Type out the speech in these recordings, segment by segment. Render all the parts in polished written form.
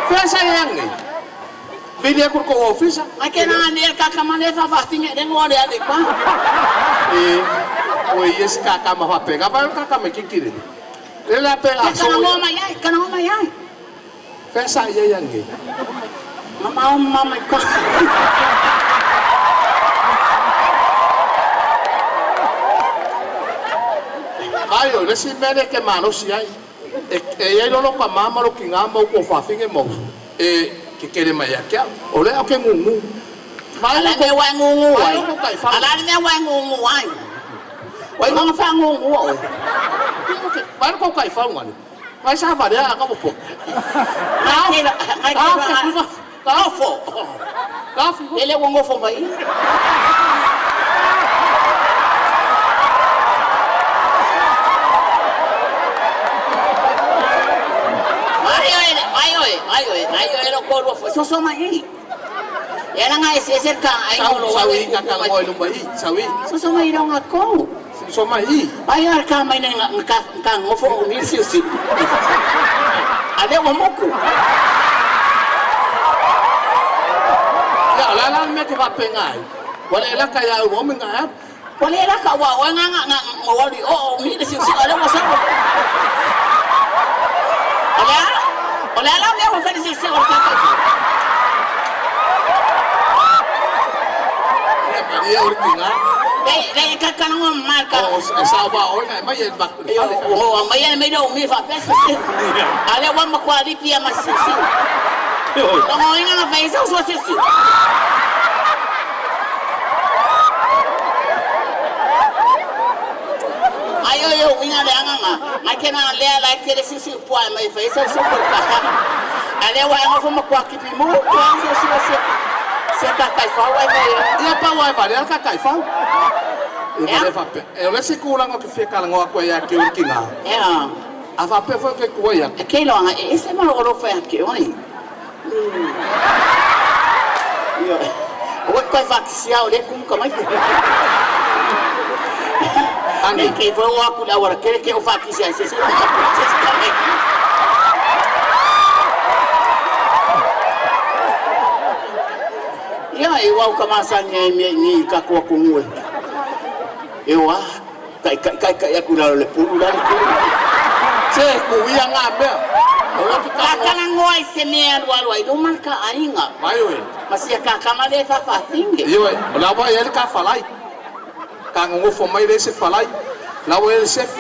Fesa yang ni. Bila aku kau office. Akhirnya ni kakak mana fafatingnya dengan orang adik pak. Oh yes kakak mah apa? Apa kakak mah kikir ni? Dia apa? Kenapa mayai? Fesa yang ni. Mama kau. Ayo, nasi mere ke manusia. Ya lo pa mama lo kingamba ko fafinge mo. Kikere maya kya. Ole ake ngungu. Ala me wa ngungu. Ala me wa ngungu ai. Wai mo fa ngungu. Baru kau kai fa ngani. Mai sa ba dia ka po. Kafo. Ele wongo fo bai. Ayo ero koro so mai. Era ngai se cerca ai no sawi kakak ngoi lumbai sawi. So mai dong ako. So mai. Ayo ka mai nang ka ngofo ni sisi. Ade womoku. Ya la me ke va pengai. Wala la ka ya wo menga. Wala la ka wa nga ngawali ni sisi ale mo sa. Olha lá mesmo, feliz de ser o Maria Urtinga. Vem cá não marca. Salva olha, mas ele vai. Amanhã me deu me vai peça. Ali eu vou com a lipia mas sim. Não ainda não fez eu sou sim. Ayo winga le anga makena le la kele sisi poa mai fez eu sou por cá. Ale wa nga fo makwa kipi mo kwa se ka kai fa wa mai ia pa wa va le ka kai fa ele fa pe ele se kula ngo ke fica ngo ko ya ke urkinga a fa pe fo ke ko ya ke lo anga ese ma lo fa ke oi yo o ko fa ki ya o le kum ko mai Ane que foi o aculo agora quer que eu faça isso aí se ya igual kamasan ni kakua kumue eu kai akula le pulu la se ku ia ngabe kakana ngoi semean walwai do marka ainga mayo masia kakamale fa fatinge yo la wa ele ka falai kango fo mai desse falai la o ele chef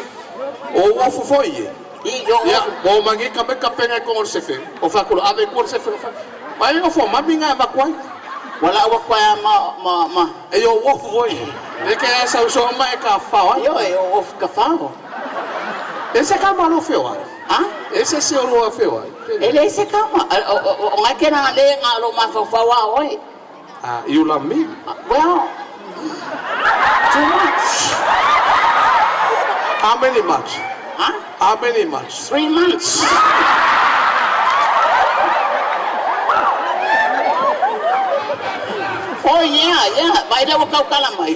o foi ya o mangi ka be ka penga ko o chef o fa ko ave ko chef mai o fo mabinga ba kwai wala wa kwa ma yo o foi de que essa o so mai ka fa yo o ka fa esse ka malo feo ah esse se o feo ele esse kama o ngakena le ngalo ma fa wa oi ah you love me well too much. How many months? Huh? How many months? 3 months. Oh yeah. By the way, kau kalah mai.